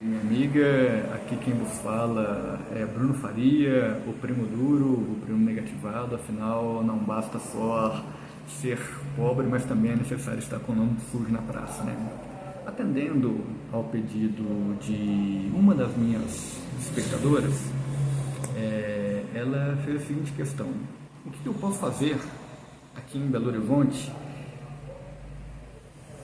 Minha amiga, aqui quem vos fala é Bruno Faria, o primo duro, o primo negativado, afinal não basta só ser pobre, mas também é necessário estar com o nome sujo na praça, né? Atendendo ao pedido de uma das minhas espectadoras, ela fez a seguinte questão: o que eu posso fazer aqui em Belo Horizonte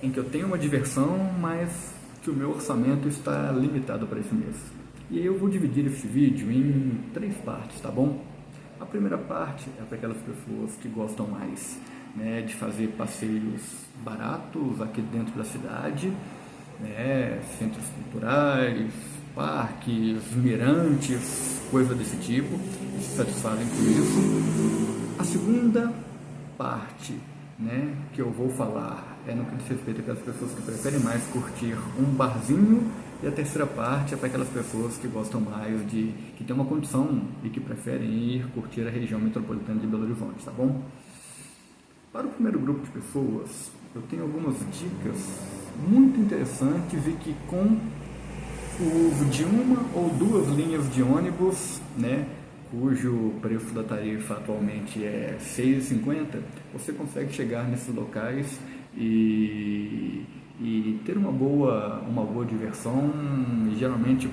em que eu tenho uma diversão, mas que o meu orçamento está limitado para esse mês? E aí eu vou dividir esse vídeo em três partes, tá bom? A primeira parte é para aquelas pessoas que gostam mais, né, de fazer passeios baratos aqui dentro da cidade, né, centros culturais, parques, mirantes, coisa desse tipo, e se satisfazem com isso. A segunda parte, né, que eu vou falar é no que diz respeito àquelas pessoas que preferem mais curtir um barzinho, e a terceira parte é para aquelas pessoas que gostam mais de, que tem uma condição e que preferem ir curtir a região metropolitana de Belo Horizonte, tá bom? Para o primeiro grupo de pessoas, eu tenho algumas dicas muito interessantes e que com o uso de uma ou duas linhas de ônibus, né, cujo preço da tarifa atualmente é R$ 6,50, você consegue chegar nesses locais e ter uma boa diversão, geralmente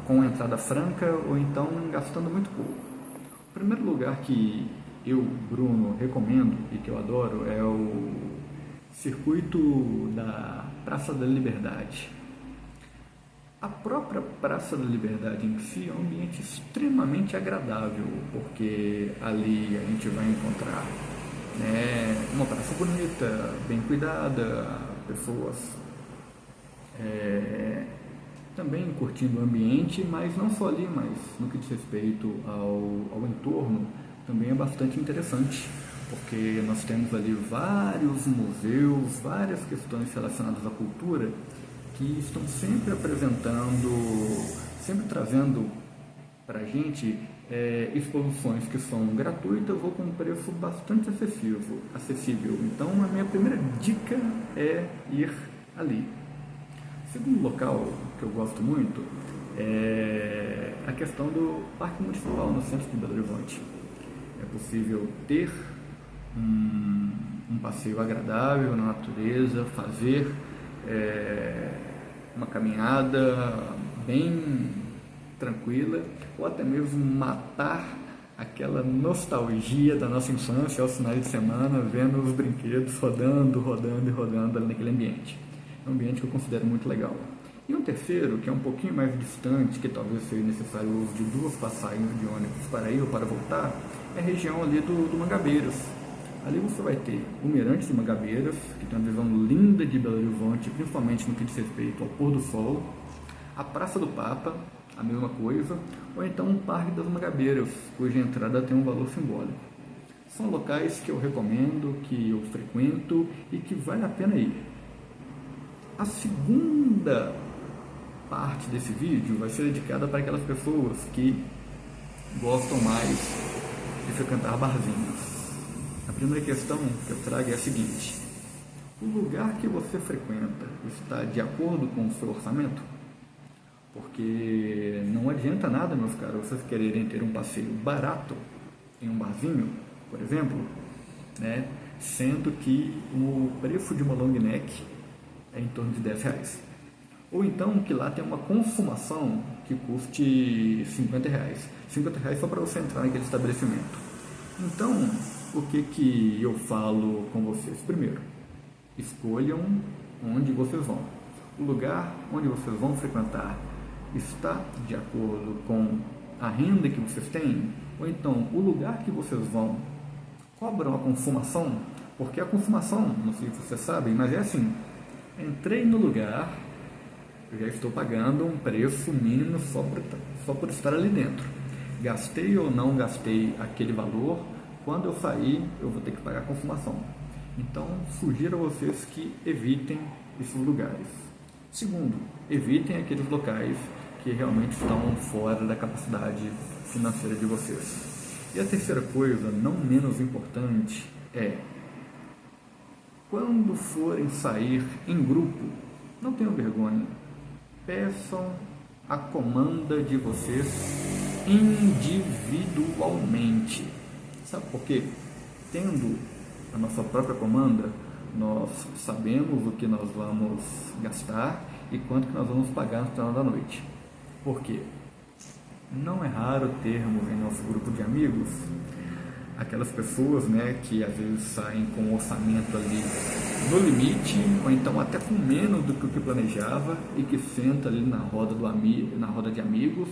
com entrada franca ou então gastando muito pouco. O primeiro lugar que eu, Bruno, recomendo e que eu adoro é o circuito da Praça da Liberdade. A própria Praça da Liberdade em si é um ambiente extremamente agradável, porque ali a gente vai encontrar, né, uma praça bonita, bem cuidada, pessoas também curtindo o ambiente, mas não só ali, mas no que diz respeito ao entorno, também é bastante interessante, porque nós temos ali vários museus, várias questões relacionadas à cultura que estão sempre apresentando, sempre trazendo para a gente exposições que são gratuitas ou com um preço bastante acessível. Então, a minha primeira dica é ir ali. O segundo local que eu gosto muito é a questão do Parque Municipal no centro de Belo Horizonte. É possível ter um passeio agradável na natureza, fazer uma caminhada bem tranquila, ou até mesmo matar aquela nostalgia da nossa infância aos finais de semana, vendo os brinquedos rodando, rodando e rodando ali naquele ambiente. É um ambiente que eu considero muito legal. E um terceiro, que é um pouquinho mais distante, que talvez seja necessário o uso de duas passagens de ônibus para ir ou para voltar, é a região ali do Mangabeiras. Ali você vai ter o Mirante de Mangabeiras, que tem uma visão linda de Belo Horizonte, principalmente no que diz respeito ao pôr do sol, a Praça do Papa, a mesma coisa, ou então o Parque das Mangabeiras, cuja entrada tem um valor simbólico. São locais que eu recomendo, que eu frequento e que vale a pena ir. A segunda parte desse vídeo vai ser dedicada para aquelas pessoas que gostam mais de frequentar barzinhos. A primeira questão que eu trago é a seguinte: o lugar que você frequenta está de acordo com o seu orçamento? Porque não adianta nada, meus caros, vocês quererem ter um passeio barato em um barzinho, por exemplo, né, sendo que o preço de uma long neck é em torno de R$ 10. Ou então que lá tem uma consumação que custe R$ 50. R$ 50 só para você entrar naquele estabelecimento. Então, o que eu falo com vocês? Primeiro, escolham onde vocês vão. O lugar onde vocês vão frequentar está de acordo com a renda que vocês têm? Ou então, o lugar que vocês vão cobram a consumação? Porque a consumação, não sei se vocês sabem, mas é assim: entrei no lugar, eu já estou pagando um preço mínimo só por estar ali dentro. Gastei ou não gastei aquele valor, quando eu sair, eu vou ter que pagar a consumação. Então, sugiro a vocês que evitem esses lugares. Segundo, evitem aqueles locais que realmente estão fora da capacidade financeira de vocês. E a terceira coisa, não menos importante, é: quando forem sair em grupo, não tenham vergonha. Peçam a comanda de vocês individualmente. Sabe por quê? Tendo a nossa própria comanda, nós sabemos o que nós vamos gastar e quanto que nós vamos pagar no final da noite. Por quê? Não é raro termos em nosso grupo de amigos aquelas pessoas, né, que às vezes saem com o orçamento ali no limite, ou então até com menos do que o que planejava, e que senta ali na roda de amigos,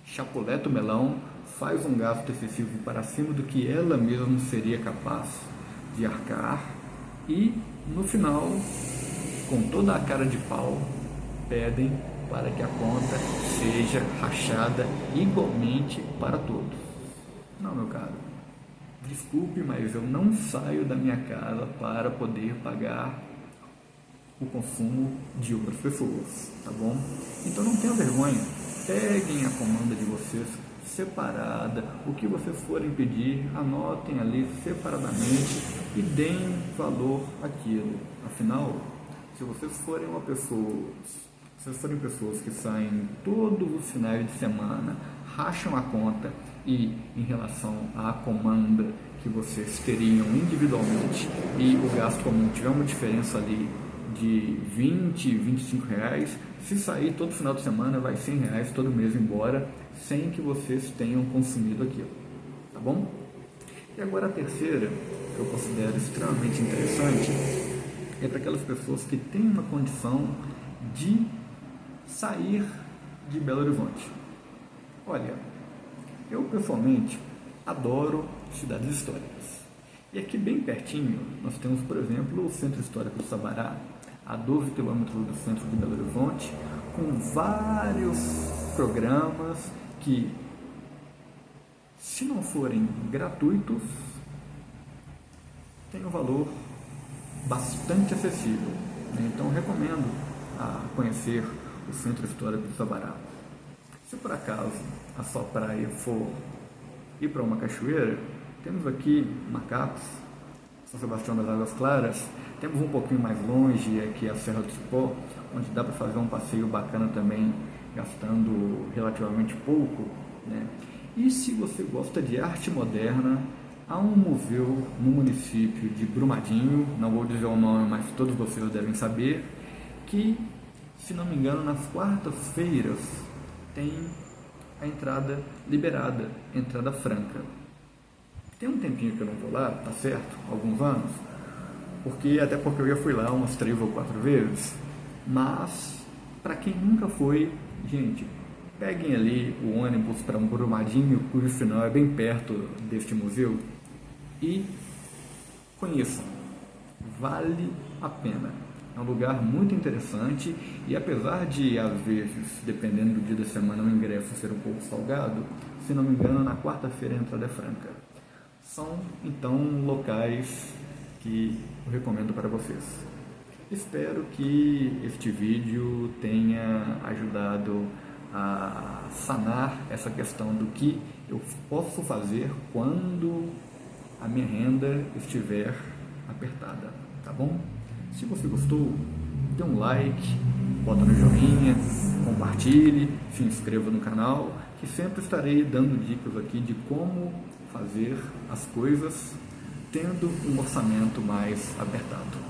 chapuleta o melão, faz um gasto excessivo para cima do que ela mesma seria capaz de arcar, e no final, com toda a cara de pau, pedem para que a conta seja rachada igualmente para todos. Não, meu caro, desculpe, mas eu não saio da minha casa para poder pagar o consumo de outras pessoas, tá bom? Então não tenham vergonha, peguem a comanda de vocês separada, o que vocês forem pedir, anotem ali separadamente e deem valor àquilo. Afinal, se vocês forem pessoas que saem todos os finais de semana, racham a conta, e em relação à comanda que vocês teriam individualmente e o gasto comum tiver uma diferença ali de 20, 25 reais, se sair todo final de semana vai 100 reais todo mês embora, sem que vocês tenham consumido aquilo, tá bom? E agora a terceira, que eu considero extremamente interessante, é para aquelas pessoas que têm uma condição de sair de Belo Horizonte. Olha, eu pessoalmente adoro cidades históricas. E aqui bem pertinho nós temos, por exemplo, o Centro Histórico do Sabará, a 12 quilômetros do centro de Belo Horizonte, com vários programas que, se não forem gratuitos, têm um valor bastante acessível, né? Então recomendo a conhecer o Centro Histórico do Sabará. Se por acaso a sua praia for ir para uma cachoeira, temos aqui Macacos, São Sebastião das Águas Claras, temos um pouquinho mais longe aqui a Serra do Cipó, onde dá para fazer um passeio bacana também, gastando relativamente pouco, né? E se você gosta de arte moderna, há um museu no município de Brumadinho, não vou dizer o nome, mas todos vocês devem saber, que, se não me engano, nas quartas-feiras tem a entrada liberada, entrada franca. Tem um tempinho que eu não vou lá, tá certo? Alguns anos, porque eu já fui lá umas 3 ou 4 vezes, mas para quem nunca foi, gente, peguem ali o ônibus para um Brumadinho, cujo final é bem perto deste museu, e conheçam, vale a pena. É um lugar muito interessante e, apesar de, às vezes, dependendo do dia da semana, o ingresso ser um pouco salgado, se não me engano, na quarta-feira a entrada é franca. São, então, locais que eu recomendo para vocês. Espero que este vídeo tenha ajudado a sanar essa questão do que eu posso fazer quando a minha renda estiver apertada, tá bom? Se você gostou, dê um like, bota no joinha, compartilhe, se inscreva no canal, que sempre estarei dando dicas aqui de como fazer as coisas tendo um orçamento mais apertado.